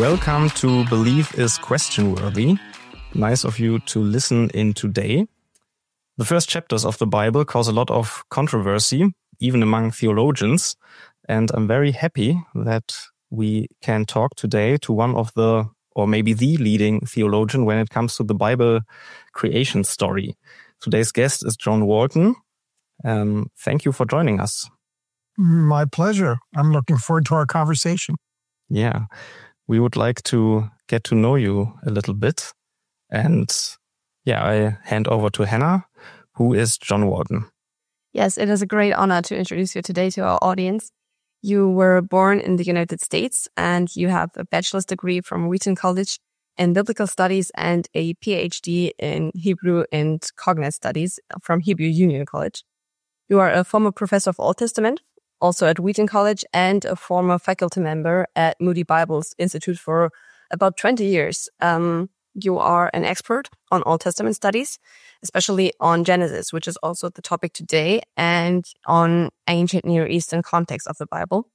Welcome to Belief is Question-Worthy. Nice of you to listen in today. The first chapters of the Bible cause a lot of controversy, even among theologians. And I'm very happy that we can talk today to one of the, or maybe the leading theologian when it comes to the Bible creation story. Today's guest is John Walton. Thank you for joining us. My pleasure. I'm looking forward to our conversation. Yeah, we would like to get to know you a little bit. And yeah, I hand over to Hannah, who is John Walton. Yes, it is a great honor to introduce you today to our audience. You were born in the United States and you have a bachelor's degree from Wheaton College in biblical studies and a PhD in Hebrew and Cognate studies from Hebrew Union College. You are a former professor of Old Testament, also at Wheaton College, and a former faculty member at Moody Bible's Institute for about 20 years. You are an expert on Old Testament studies, especially on Genesis, which is also the topic today, and on ancient Near Eastern context of the Bible.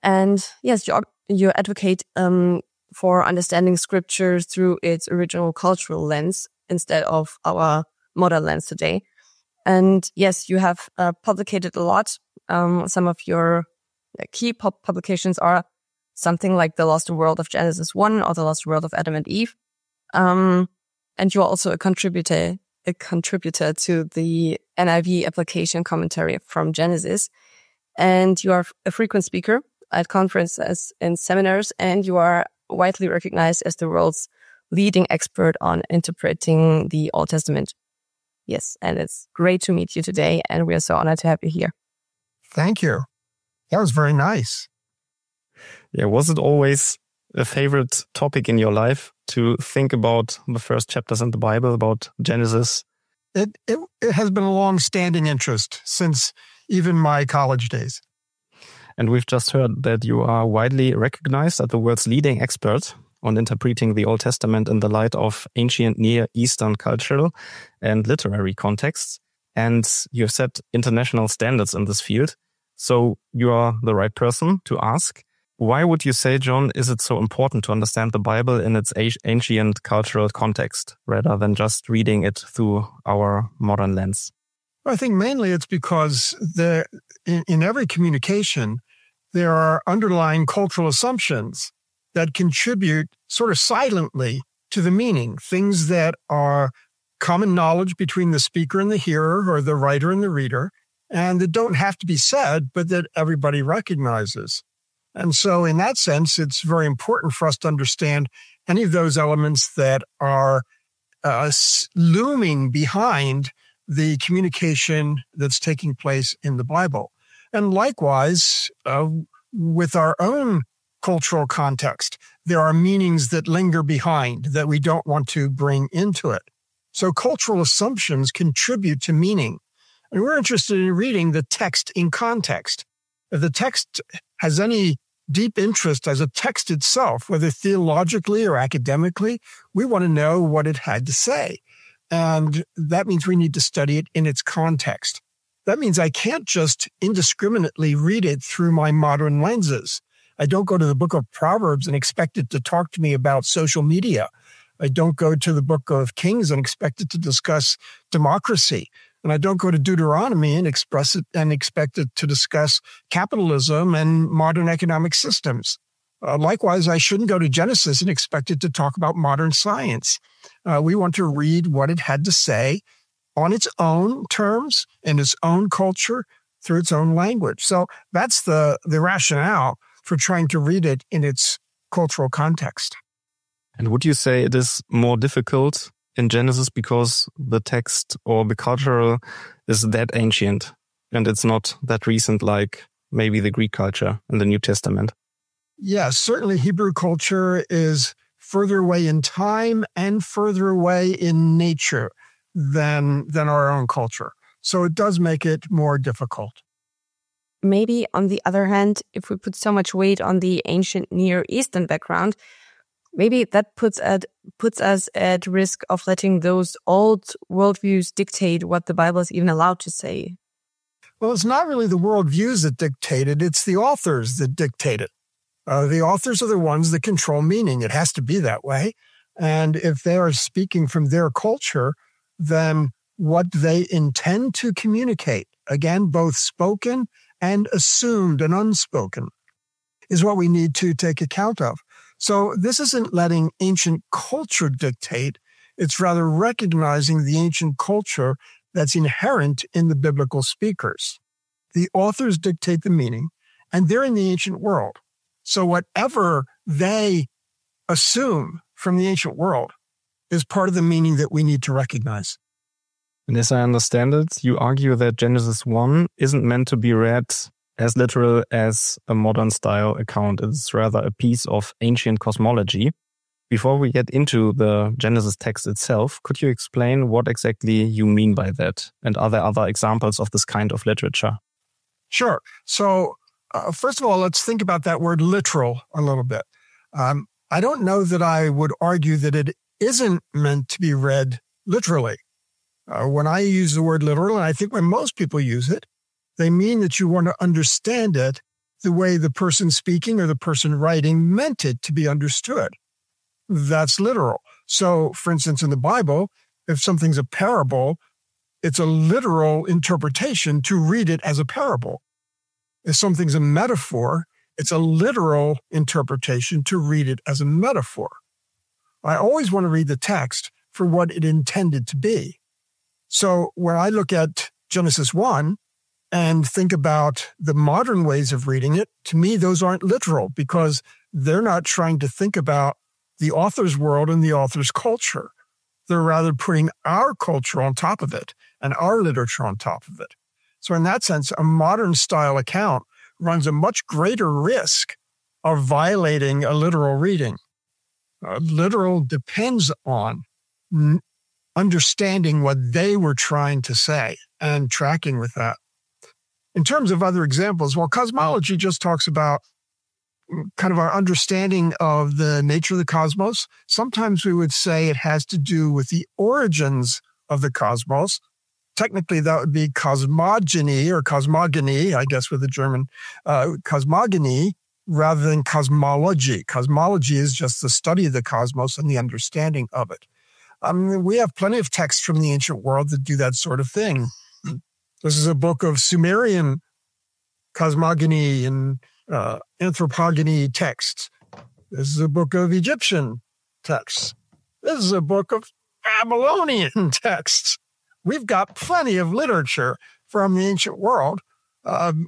And yes, you advocate for understanding scripture through its original cultural lens instead of our modern lens today. And yes, you have publicated a lot. Some of your key publications are something like The Lost World of Genesis 1 or The Lost World of Adam and Eve. And you're also a contributor to the NIV application commentary from Genesis. And you are a frequent speaker at conferences and seminars, and you are widely recognized as the world's leading expert on interpreting the Old Testament. Yes, and it's great to meet you today, and we are so honored to have you here. Thank you. That was very nice. Yeah, was it always a favorite topic in your life to think about the first chapters in the Bible, about Genesis? It has been a long-standing interest since even my college days. And we've just heard that you are widely recognized as the world's leading expert on interpreting the Old Testament in the light of ancient Near Eastern cultural and literary contexts. And you've set international standards in this field. So you are the right person to ask. Why would you say, John, is it so important to understand the Bible in its ancient cultural context rather than just reading it through our modern lens? I think mainly it's because in every communication, there are underlying cultural assumptions that contribute sort of silently to the meaning, things that are common knowledge between the speaker and the hearer or the writer and the reader, and that don't have to be said, but that everybody recognizes. And so in that sense, it's very important for us to understand any of those elements that are looming behind the communication that's taking place in the Bible. And likewise, with our own cultural context, there are meanings that linger behind that we don't want to bring into it. So cultural assumptions contribute to meaning. And we're interested in reading the text in context. If the text has any deep interest as a text itself, whether theologically or academically, we want to know what it had to say. And that means we need to study it in its context. That means I can't just indiscriminately read it through my modern lenses. I don't go to the book of Proverbs and expect it to talk to me about social media. I don't go to the book of Kings and expect it to discuss democracy. And I don't go to Deuteronomy and expect it to discuss capitalism and modern economic systems. Likewise, I shouldn't go to Genesis and expect it to talk about modern science. We want to read what it had to say on its own terms, in its own culture, through its own language. So that's the rationale for trying to read it in its cultural context. And would you say it is more difficult in Genesis because the text or the cultural is that ancient and it's not that recent like maybe the Greek culture in the New Testament? Yes, certainly Hebrew culture is further away in time and further away in nature than our own culture. So it does make it more difficult. Maybe on the other hand, if we put so much weight on the ancient Near Eastern background, maybe that puts us at risk of letting those old worldviews dictate what the Bible is even allowed to say. Well, it's not really the worldviews that dictate it. It's the authors that dictate it. The authors are the ones that control meaning. It has to be that way. And if they are speaking from their culture, then what they intend to communicate, again, both spoken and assumed and unspoken, is what we need to take account of. So this isn't letting ancient culture dictate. It's rather recognizing the ancient culture that's inherent in the biblical speakers. The authors dictate the meaning, and they're in the ancient world. So whatever they assume from the ancient world is part of the meaning that we need to recognize. And as I understand it, you argue that Genesis 1 isn't meant to be read as literal as a modern style account. It's rather a piece of ancient cosmology. Before we get into the Genesis text itself, could you explain what exactly you mean by that? And are there other examples of this kind of literature? Sure. So first of all, let's think about that word literal a little bit. I don't know that I would argue that it isn't meant to be read literally. When I use the word literal, and I think when most people use it, they mean that you want to understand it the way the person speaking or the person writing meant it to be understood. That's literal. So, for instance, in the Bible, if something's a parable, it's a literal interpretation to read it as a parable. If something's a metaphor, it's a literal interpretation to read it as a metaphor. I always want to read the text for what it intended to be. So when I look at Genesis 1 and think about the modern ways of reading it, to me, those aren't literal because they're not trying to think about the author's world and the author's culture. They're rather putting our culture on top of it and our literature on top of it. So in that sense, a modern style account runs a much greater risk of violating a literal reading. Literal depends on understanding what they were trying to say and tracking with that. In terms of other examples, well, cosmology just talks about kind of our understanding of the nature of the cosmos. Sometimes we would say it has to do with the origins of the cosmos. Technically, that would be cosmogony or cosmogony, I guess with the German, cosmogony rather than cosmology. Cosmology is just the study of the cosmos and the understanding of it. We have plenty of texts from the ancient world that do that sort of thing. This is a book of Sumerian cosmogony and anthropology texts. This is a book of Egyptian texts. This is a book of Babylonian texts. We've got plenty of literature from the ancient world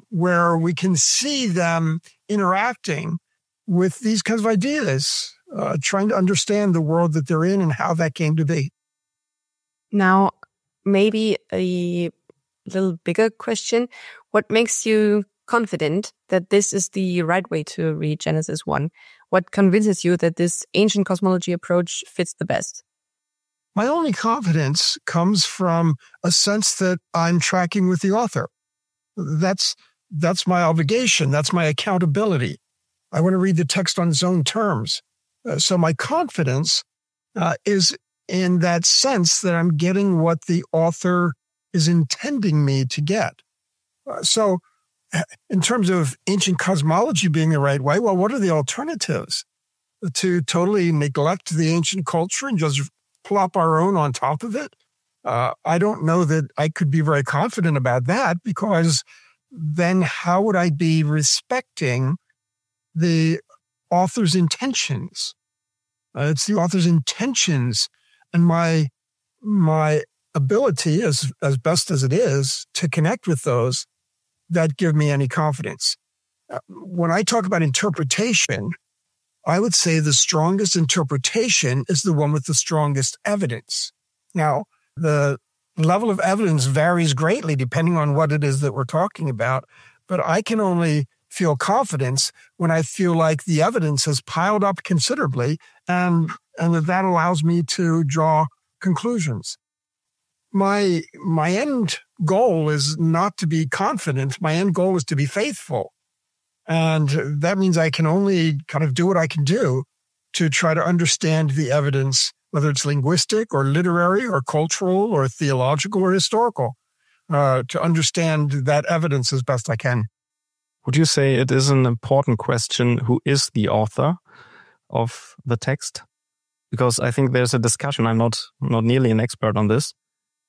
where we can see them interacting with these kinds of ideas, trying to understand the world that they're in and how that came to be. Now, maybe a little bigger question. What makes you confident that this is the right way to read Genesis 1? What convinces you that this ancient cosmology approach fits the best? My only confidence comes from a sense that I'm tracking with the author. That's my obligation. That's my accountability. I want to read the text on its own terms. So my confidence is in that sense that I'm getting what the author is intending me to get. So in terms of ancient cosmology being the right way, well, what are the alternatives? To totally neglect the ancient culture and just plop our own on top of it? I don't know that I could be very confident about that, because then how would I be respecting the author's intentions? It's the author's intentions and my ability, as best as it is, to connect with those that give me any confidence. When I talk about interpretation, I would say the strongest interpretation is the one with the strongest evidence. Now, the level of evidence varies greatly depending on what it is that we're talking about, but I can only feel confidence when I feel like the evidence has piled up considerably and that allows me to draw conclusions. My end goal is not to be confident. My end goal is to be faithful. And that means I can only kind of do what I can do to try to understand the evidence, whether it's linguistic or literary or cultural or theological or historical, to understand that evidence as best I can. Would you say it is an important question who is the author of the text? Because I think there's a discussion. I'm not nearly an expert on this,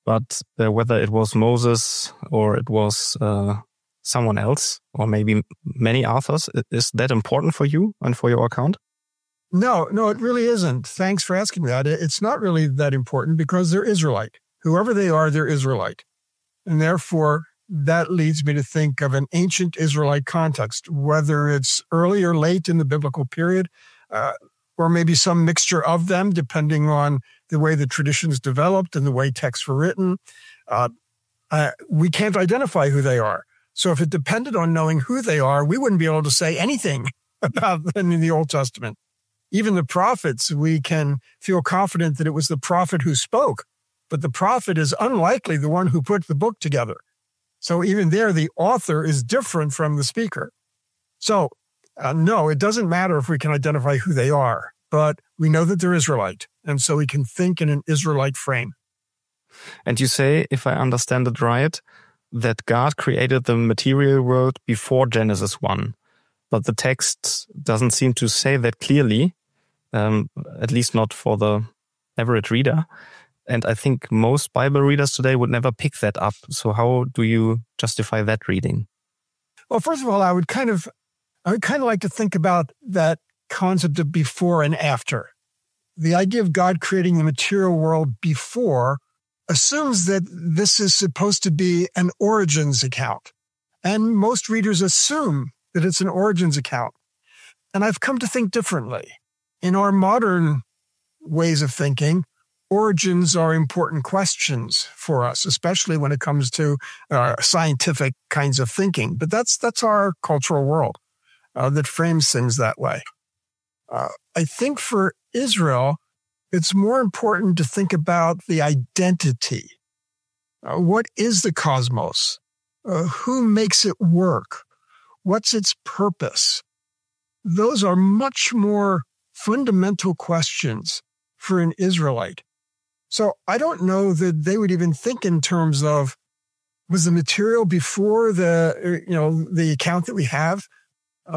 but whether it was Moses or it was someone else, or maybe many authors, is that important for you and for your account? No, it really isn't. Thanks for asking that. It's not really that important because they're Israelite. Whoever they are, they're Israelite. And therefore, that leads me to think of an ancient Israelite context, whether it's early or late in the biblical period, or maybe some mixture of them, depending on the way the traditions developed and the way texts were written. We can't identify who they are. So if it depended on knowing who they are, we wouldn't be able to say anything about them in the Old Testament. Even the prophets, we can feel confident that it was the prophet who spoke, but the prophet is unlikely the one who put the book together. So even there, the author is different from the speaker. So no, it doesn't matter if we can identify who they are, but we know that they're Israelite, and so we can think in an Israelite frame. And you say, if I understand it right, that God created the material world before Genesis 1, but the text doesn't seem to say that clearly, at least not for the average reader. And I think most Bible readers today would never pick that up. So how do you justify that reading? Well, first of all, I would kind of like to think about that concept of before and after. The idea of God creating the material world before assumes that this is supposed to be an origins account. And most readers assume that it's an origins account. And I've come to think differently. In our modern ways of thinking, origins are important questions for us, especially when it comes to scientific kinds of thinking. But that's our cultural world that frames things that way. I think for Israel, it's more important to think about the identity. What is the cosmos? Who makes it work? What's its purpose? Those are much more fundamental questions for an Israelite. So I don't know that they would even think in terms of, was the material before the account that we have?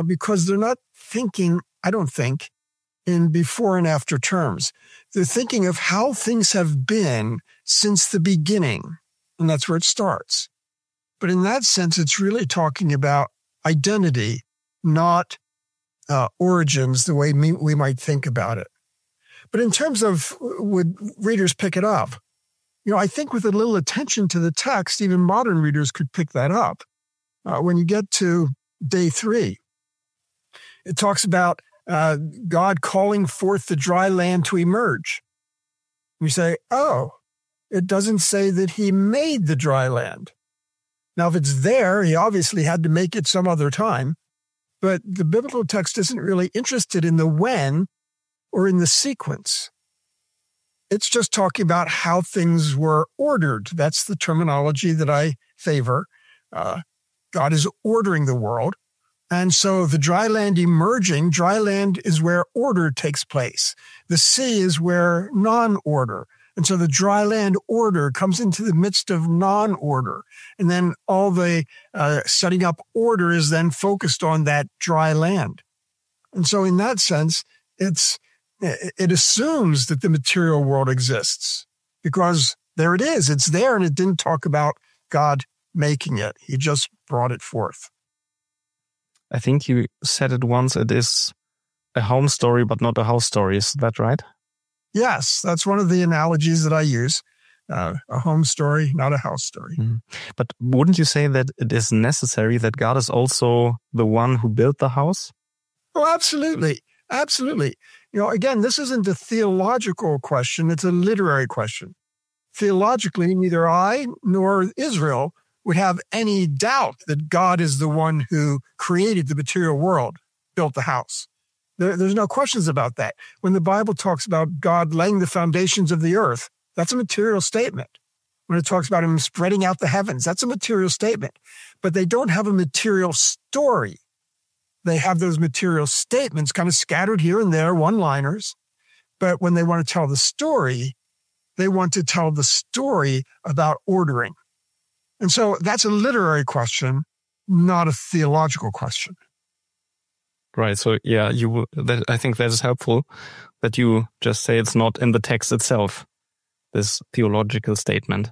Because they're not thinking, I don't think, in before and after terms. They're thinking of how things have been since the beginning, and that's where it starts. But in that sense, it's really talking about identity, not origins, the way we might think about it. But in terms of would readers pick it up, I think with a little attention to the text, even modern readers could pick that up. When you get to day 3, it talks about God calling forth the dry land to emerge. You say, oh, it doesn't say that he made the dry land. Now, if it's there, he obviously had to make it some other time. But the biblical text isn't really interested in the when or in the sequence. It's just talking about how things were ordered. That's the terminology that I favor. God is ordering the world. And so the dry land emerging, dry land is where order takes place. The sea is where non-order. And so the dry land order comes into the midst of non-order. And then all the setting up order is then focused on that dry land. And so in that sense, it assumes that the material world exists because there it is. It's there, and it didn't talk about God making it. He just brought it forth. I think you said it once, it is a home story, but not a house story. Is that right? Yes, that's one of the analogies that I use. A home story, not a house story. Mm. But wouldn't you say that it is necessary that God is also the one who built the house? Oh, absolutely. Absolutely. Again, this isn't a theological question. It's a literary question. Theologically, neither I nor Israel would have any doubt that God is the one who created the material world, built the house. There's no questions about that. When the Bible talks about God laying the foundations of the earth, that's a material statement. When it talks about him spreading out the heavens, that's a material statement. But they don't have a material story. They have those material statements kind of scattered here and there, one-liners. But when they want to tell the story, they want to tell the story about ordering. And so that's a literary question. not a theological question. Right. So yeah, I think that is helpful that you just say it's not in the text itself, this theological statement.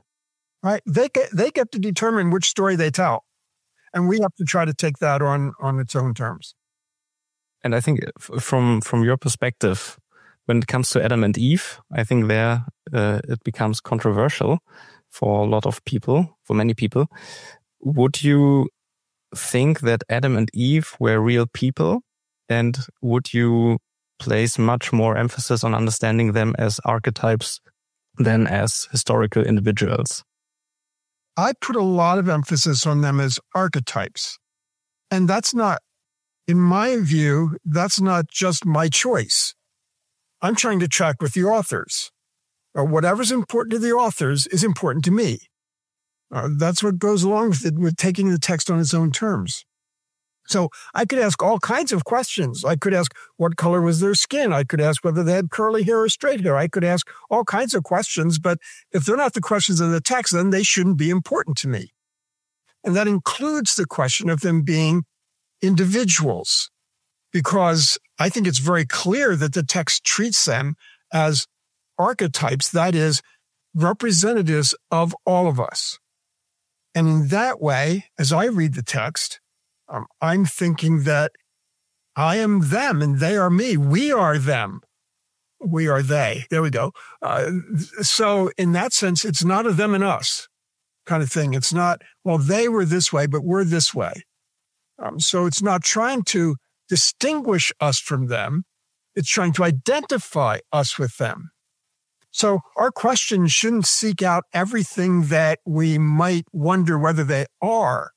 Right. They get to determine which story they tell. And we have to try to take that on its own terms. And I think from your perspective, when it comes to Adam and Eve, I think there it becomes controversial for a lot of people, for many people. Would you think that Adam and Eve were real people? And would you place much more emphasis on understanding them as archetypes than as historical individuals? I put a lot of emphasis on them as archetypes. And that's not, in my view, that's not just my choice. I'm trying to track with the authors. Whatever's important to the authors is important to me. That's what goes along with it, with taking the text on its own terms. So I could ask all kinds of questions. I could ask what color was their skin. I could ask whether they had curly hair or straight hair. I could ask all kinds of questions, but if they're not the questions in the text, then they shouldn't be important to me. And that includes the question of them being individuals, because I think it's very clear that the text treats them as archetypes, that is, representatives of all of us. And in that way, as I read the text, I'm thinking that I am them and they are me. We are them. We are they. There we go. So in that sense, it's not a them and us kind of thing. It's not, well, they were this way, but we're this way. So it's not trying to distinguish us from them. It's trying to identify us with them. So our question shouldn't seek out everything that we might wonder whether they are.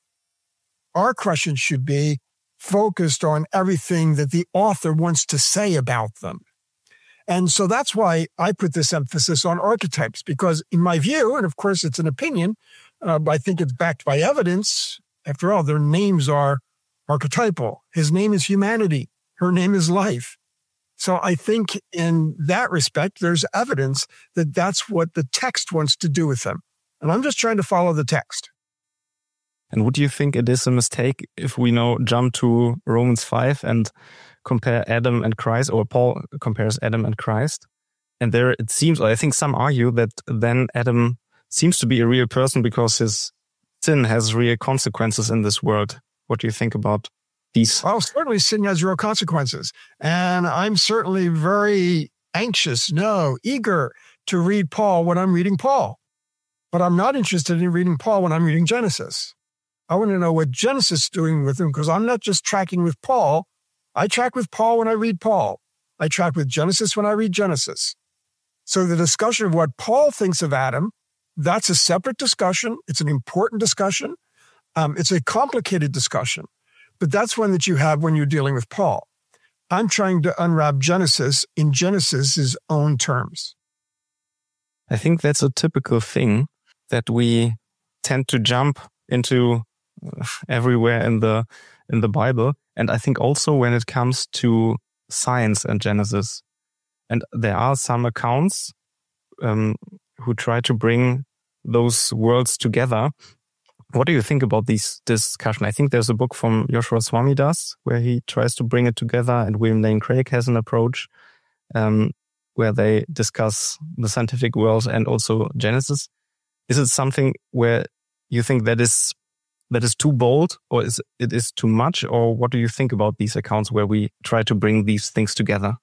Our question should be focused on everything that the author wants to say about them. And so that's why I put this emphasis on archetypes, because in my view, and of course it's an opinion, but I think it's backed by evidence. After all, their names are archetypal. His name is humanity. Her name is life. So I think in that respect, there's evidence that that's what the text wants to do with them. And I'm just trying to follow the text. And would you think it is a mistake if we now jump to Romans 5 and compare Adam and Christ, or Paul compares Adam and Christ? And there it seems, or I think some argue that then Adam seems to be a real person because his sin has real consequences in this world. What do you think about these? Well, certainly sin has real consequences. And I'm certainly very anxious, eager to read Paul when I'm reading Paul. But I'm not interested in reading Paul when I'm reading Genesis. I want to know what Genesis is doing with him, because I'm not just tracking with Paul. I track with Paul when I read Paul. I track with Genesis when I read Genesis. So the discussion of what Paul thinks of Adam, that's a separate discussion. It's an important discussion. It's a complicated discussion, but that's one that you have when you're dealing with Paul. I'm trying to unwrap Genesis in Genesis's own terms. I think that's a typical thing that we tend to jump into everywhere in the Bible. And I think also when it comes to science and Genesis, and there are some accounts who try to bring those worlds together. What do you think about this discussion? I think there's a book from Joshua Swamidass where he tries to bring it together, and William Lane Craig has an approach where they discuss the scientific world and also Genesis. Is it something where you think that is too bold, or is it too much? Or what do you think about these accounts where we try to bring these things together?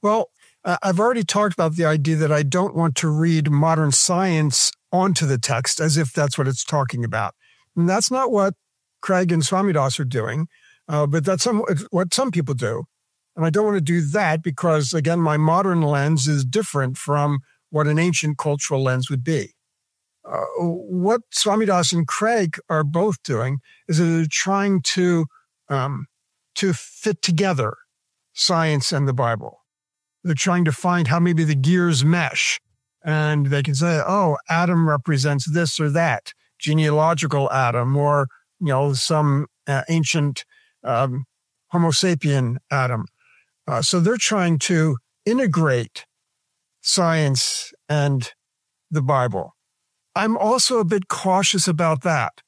Well, I've already talked about the idea that I don't want to read modern science onto the text as if that's what it's talking about. And that's not what Craig and Swamidass are doing, but that's what some people do. And I don't want to do that because, again, my modern lens is different from what an ancient cultural lens would be. What Swamidass and Craig are both doing is that they're trying to fit together science and the Bible. They're trying to find how maybe the gears mesh, and they can say, oh, Adam represents this or that, genealogical Adam, or some ancient Homo sapien Adam. So they're trying to integrate science and the Bible. I'm also a bit cautious about that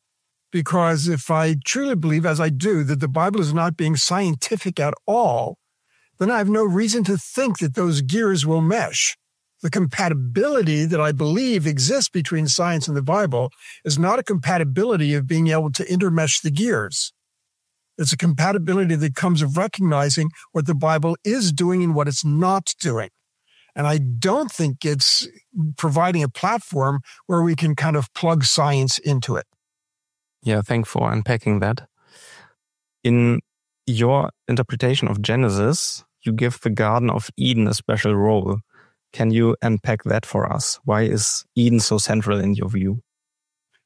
Because if I truly believe, as I do, that the Bible is not being scientific at all, then I have no reason to think that those gears will mesh. The compatibility that I believe exists between science and the Bible is not a compatibility of being able to intermesh the gears. It's a compatibility that comes of recognizing what the Bible is doing and what it's not doing. And I don't think it's providing a platform where we can kind of plug science into it. Yeah, thanks for unpacking that. In your interpretation of Genesis, you give the Garden of Eden a special role. Can you unpack that for us? Why is Eden so central in your view?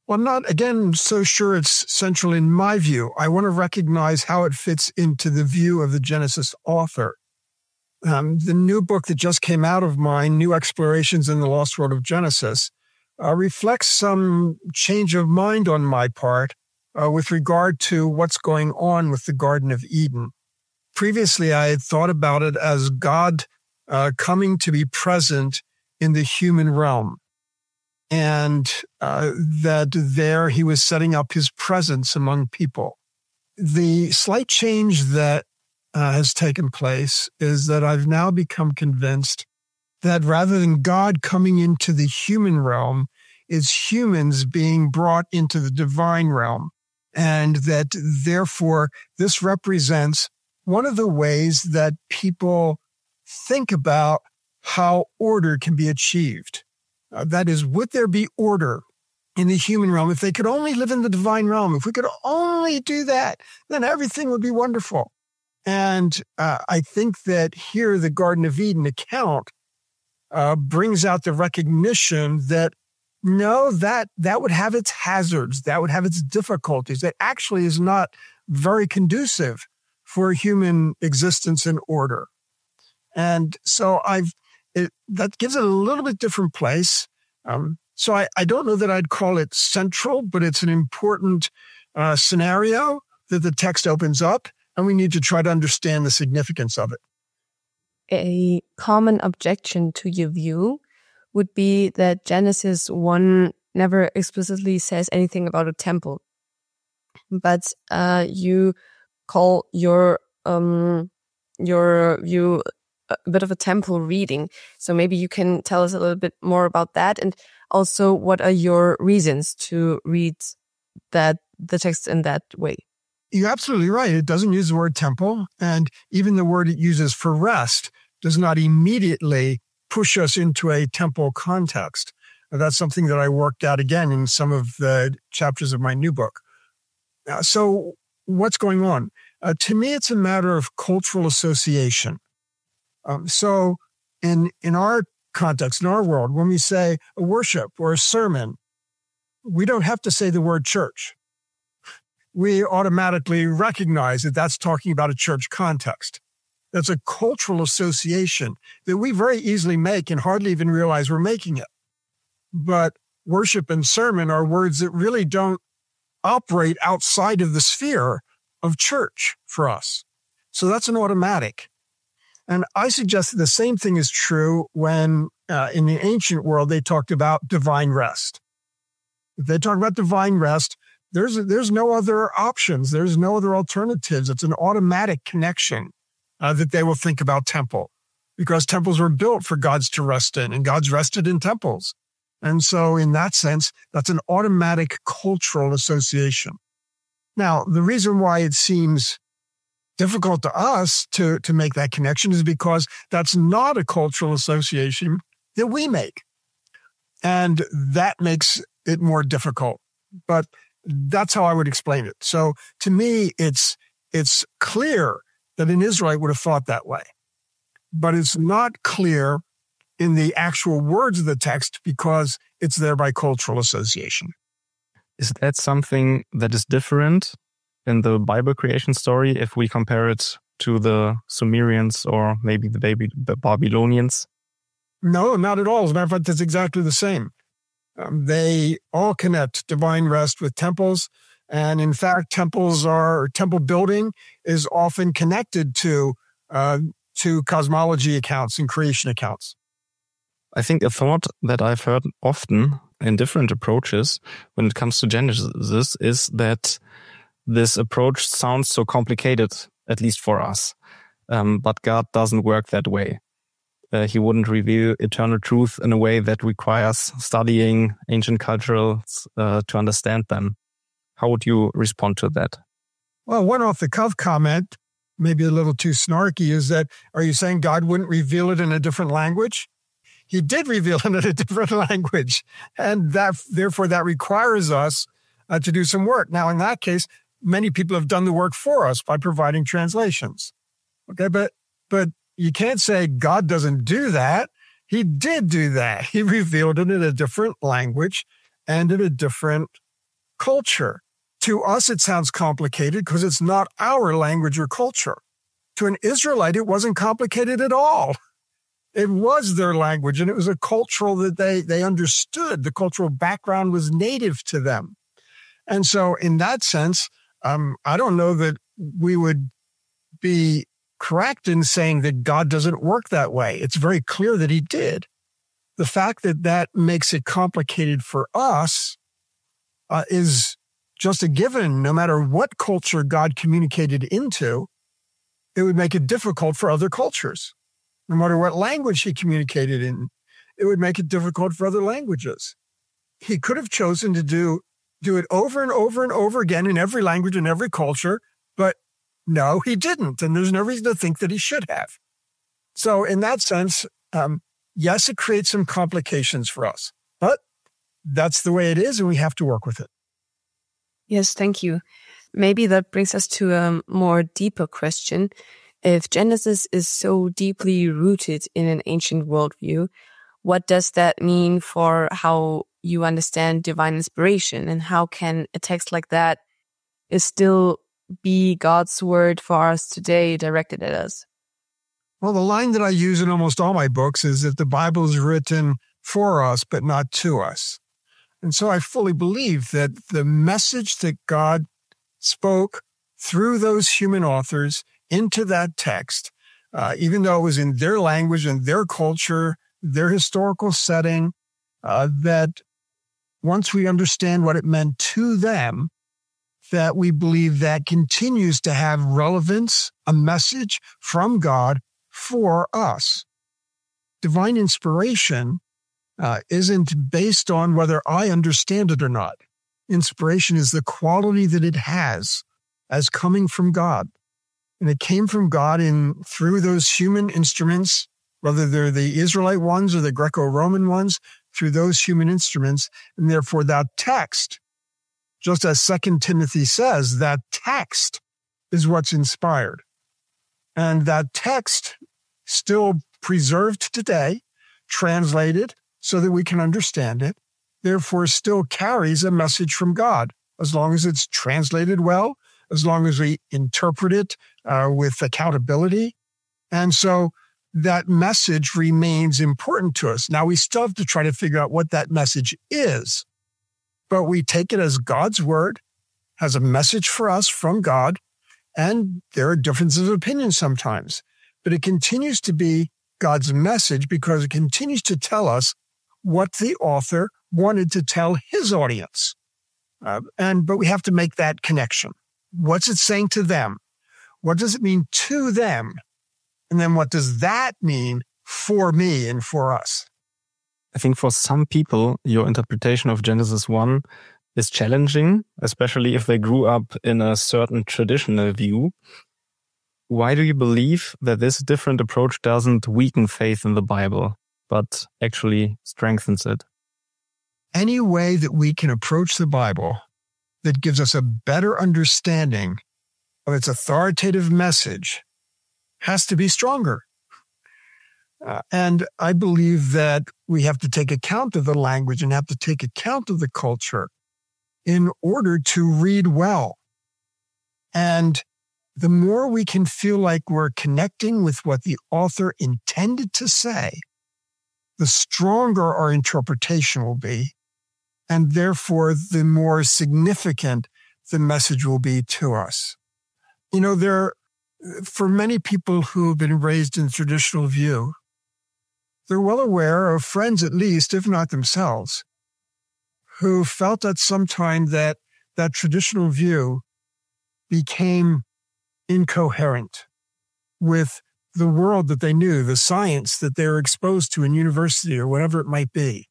Well, I'm not, again, so sure it's central in my view. I want to recognize how it fits into the view of the Genesis author. The new book that just came out of mine, New Explorations in the Lost World of Genesis, reflects some change of mind on my part with regard to what's going on with the Garden of Eden. Previously, I had thought about it as God coming to be present in the human realm, and that there he was setting up his presence among people. The slight change that has taken place is that I've now become convinced that rather than God coming into the human realm, it's humans being brought into the divine realm. And that therefore this represents one of the ways that people think about how order can be achieved. That is, would there be order in the human realm? If they could only live in the divine realm, if we could only do that, then everything would be wonderful. And I think that here the Garden of Eden account brings out the recognition that no, that would have its hazards, that would have its difficulties, that actually is not very conducive for human existence and order. And so that gives it a little bit different place. So I don't know that I'd call it central, but it's an important scenario that the text opens up, and we need to try to understand the significance of it. A common objection to your view would be that Genesis 1 never explicitly says anything about a temple, but you call your view a bit of a temple reading. So maybe you can tell us a little bit more about that, and also what are your reasons to read the text in that way? You're absolutely right. It doesn't use the word temple, and even the word it uses for rest does not immediately push us into a temple context. That's something that I worked out again in some of the chapters of my new book. So what's going on? To me, it's a matter of cultural association. So in our context, in our world, when we say a worship or a sermon, we don't have to say the word church. We automatically recognize that that's talking about a church context. That's a cultural association that we very easily make and hardly even realize we're making it. But worship and sermon are words that really don't operate outside of the sphere of church for us. So that's an automatic. And I suggest that the same thing is true when in the ancient world they talked about divine rest. If they talk about divine rest, there's no other options. There's no other alternatives. It's an automatic connection that they will think about temple, because temples were built for gods to rest in, and gods rested in temples. And so in that sense, that's an automatic cultural association. Now, the reason why it seems difficult to us to make that connection is because that's not a cultural association that we make. And that makes it more difficult. But that's how I would explain it. So to me, it's clear that an Israelite would have thought that way. But it's not clear in the actual words of the text because it's there by cultural association. Is that something that is different in the Bible creation story if we compare it to the Sumerians or maybe the Babylonians? No, not at all. As a matter of fact, it's exactly the same. They all connect divine rest with temples. And in fact, temple building is often connected to cosmology accounts and creation accounts. I think a thought that I've heard often in different approaches when it comes to Genesis is that this approach sounds so complicated, at least for us. But God doesn't work that way. He wouldn't reveal eternal truth in a way that requires studying ancient cultures to understand them. How would you respond to that? Well, one off-the-cuff comment, maybe a little too snarky, is that, are you saying God wouldn't reveal it in a different language? He did reveal it in a different language, and therefore that requires us to do some work. Now, in that case, many people have done the work for us by providing translations. Okay, but you can't say God doesn't do that. He did do that. He revealed it in a different language and in a different culture. To us, it sounds complicated because it's not our language or culture. To an Israelite, it wasn't complicated at all. It was their language, and it was a cultural that they understood. The cultural background was native to them. And so in that sense, I don't know that we would be correct in saying that God doesn't work that way. It's very clear that he did. The fact that that makes it complicated for us is just a given. No matter what culture God communicated into, it would make it difficult for other cultures. No matter what language he communicated in, it would make it difficult for other languages. He could have chosen to do it over and over and over again in every language and every culture, but no, he didn't, and there's no reason to think that he should have. So in that sense, yes, it creates some complications for us, but that's the way it is, and we have to work with it. Yes, thank you. Maybe that brings us to a more deeper question. If Genesis is so deeply rooted in an ancient worldview, what does that mean for how you understand divine inspiration, and how can a text like that still be God's word for us today, directed at us? Well, the line that I use in almost all my books is that the Bible is written for us, but not to us. And so I fully believe that the message that God spoke through those human authors into that text, even though it was in their language and their culture, their historical setting, that once we understand what it meant to them, that we believe that continues to have relevance, a message from God for us. Divine inspiration isn't based on whether I understand it or not. Inspiration is the quality that it has as coming from God. And it came from God through those human instruments, whether they're the Israelite ones or the Greco-Roman ones, through those human instruments. And therefore that text, just as 2 Timothy says, that text is what's inspired. And that text, still preserved today, translated so that we can understand it, therefore still carries a message from God, as long as it's translated well, as long as we interpret it with accountability. And so that message remains important to us. Now, we still have to try to figure out what that message is, but we take it as God's word, has a message for us from God, and there are differences of opinion sometimes. But it continues to be God's message because it continues to tell us what the author wanted to tell his audience. But we have to make that connection. What's it saying to them? What does it mean to them? And then what does that mean for me and for us? I think for some people, your interpretation of Genesis 1 is challenging, especially if they grew up in a certain traditional view. Why do you believe that this different approach doesn't weaken faith in the Bible, but actually strengthens it? Any way that we can approach the Bible that gives us a better understanding of its authoritative message has to be stronger. And I believe that we have to take account of the language and have to take account of the culture in order to read well. And the more we can feel like we're connecting with what the author intended to say, the stronger our interpretation will be, and therefore the more significant the message will be to us. You know, for many people who have been raised in traditional view, they're well aware of friends, at least, if not themselves, who felt at some time that that traditional view became incoherent with the world that they knew, the science that they were exposed to in university or whatever it might be.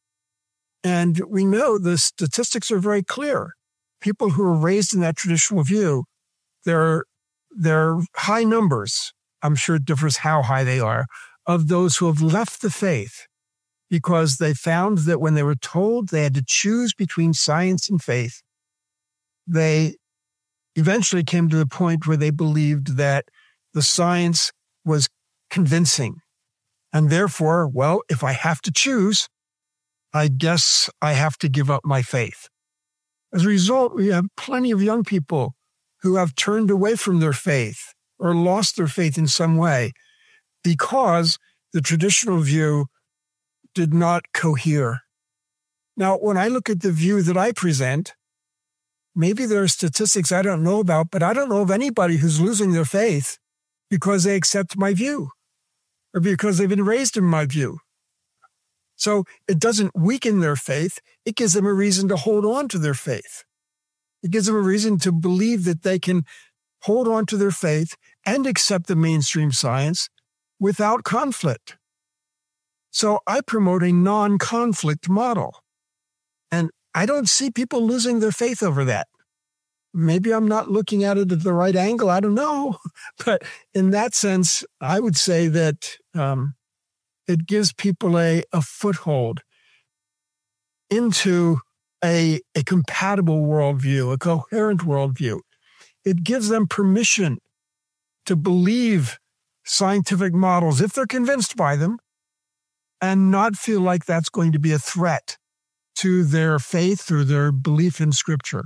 And we know the statistics are very clear. People who are raised in that traditional view, there are high numbers, I'm sure it differs how high they are, of those who have left the faith because they found that when they were told they had to choose between science and faith, they eventually came to the point where they believed that the science was convincing. And therefore, well, if I have to choose, I guess I have to give up my faith. As a result, we have plenty of young people who have turned away from their faith or lost their faith in some way because the traditional view did not cohere. Now, when I look at the view that I present, maybe there are statistics I don't know about, but I don't know of anybody who's losing their faith because they accept my view or because they've been raised in my view. So it doesn't weaken their faith. It gives them a reason to hold on to their faith. It gives them a reason to believe that they can hold on to their faith and accept the mainstream science without conflict. So I promote a non-conflict model. And I don't see people losing their faith over that. Maybe I'm not looking at it at the right angle. I don't know. But in that sense, I would say that it gives people a foothold into a compatible worldview, a coherent worldview. It gives them permission to believe scientific models if they're convinced by them and not feel like that's going to be a threat to their faith or their belief in Scripture.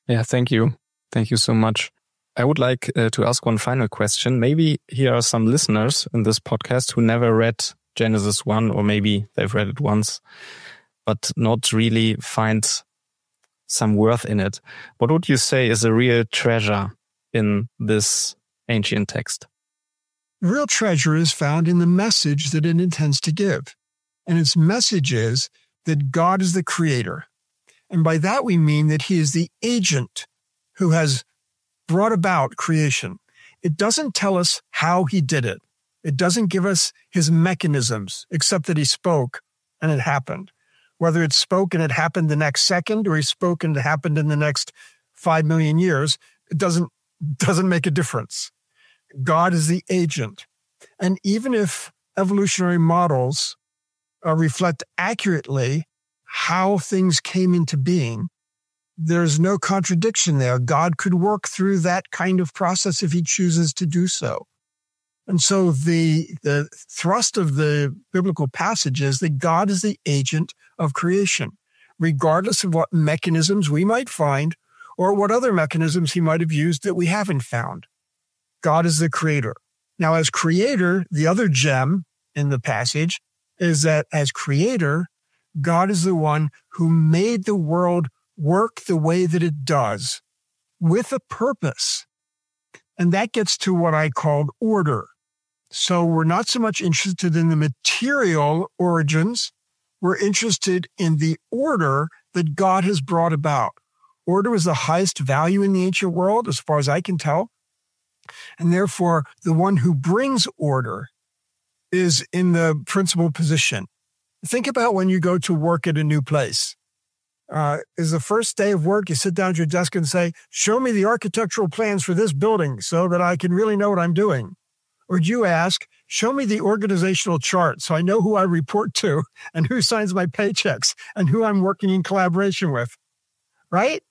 Yeah, thank you. Thank you so much. I would like to ask one final question. Maybe here are some listeners in this podcast who never read Genesis 1, or maybe they've read it once, but not really find some worth in it. What would you say is a real treasure in this ancient text? Real treasure is found in the message that it intends to give. And its message is that God is the creator. And by that we mean that he is the agent who has brought about creation. It doesn't tell us how he did it. It doesn't give us his mechanisms, except that he spoke and it happened. Whether it spoke and it happened the next second, or he spoke and it happened in the next 5 million years, it doesn't make a difference. God is the agent. And even if evolutionary models reflect accurately how things came into being, there's no contradiction there. God could work through that kind of process if he chooses to do so. And so the thrust of the biblical passage is that God is the agent of creation, regardless of what mechanisms we might find or what other mechanisms he might have used that we haven't found. God is the creator. Now, as creator, the other gem in the passage is that as creator, God is the one who made the world work the way that it does with a purpose. And that gets to what I called order. So we're not so much interested in the material origins. We're interested in the order that God has brought about. Order was the highest value in the ancient world, as far as I can tell. And therefore, the one who brings order is in the principal position. Think about when you go to work at a new place. Is the first day of work, you sit down at your desk and say, show me the architectural plans for this building so that I can really know what I'm doing. Or do you ask, show me the organizational chart so I know who I report to and who signs my paychecks and who I'm working in collaboration with, right?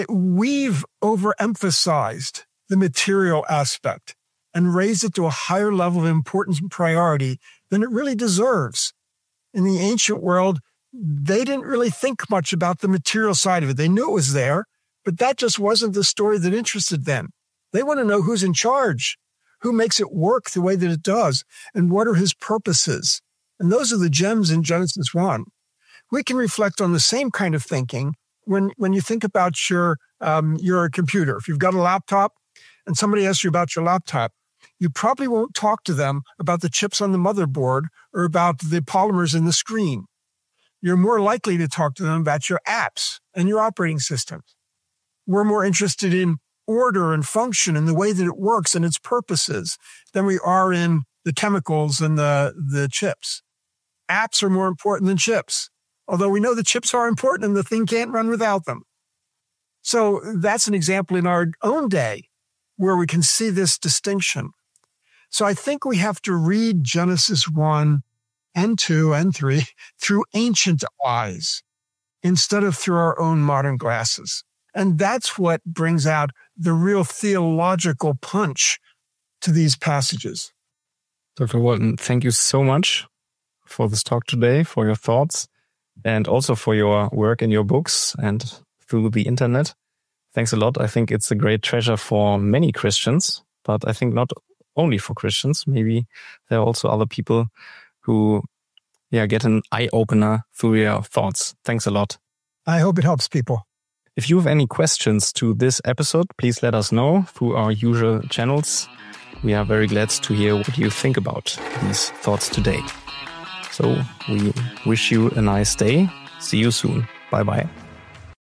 We've overemphasized the material aspect and raised it to a higher level of importance and priority than it really deserves. In the ancient world, they didn't really think much about the material side of it. They knew it was there, but that just wasn't the story that interested them. They want to know who's in charge, who makes it work the way that it does, and what are his purposes. And those are the gems in Genesis 1. We can reflect on the same kind of thinking when you think about your computer. If you've got a laptop and somebody asks you about your laptop, you probably won't talk to them about the chips on the motherboard or about the polymers in the screen. you're more likely to talk to them about your apps and your operating systems. We're more interested in order and function and the way that it works and its purposes than we are in the chemicals and the chips. Apps are more important than chips, although we know the chips are important and the thing can't run without them. So that's an example in our own day where we can see this distinction. So I think we have to read Genesis 1 and 2 and 3 through ancient eyes instead of through our own modern glasses. And that's what brings out the real theological punch to these passages. Dr. Walton, thank you so much for this talk today, for your thoughts, and also for your work in your books and through the internet. Thanks a lot. I think it's a great treasure for many Christians, but I think not only for Christians. Maybe there are also other people who get an eye-opener through your thoughts. Thanks a lot. I hope it helps people. If you have any questions to this episode, please let us know through our usual channels. We are very glad to hear what you think about these thoughts today. So we wish you a nice day. See you soon. Bye-bye.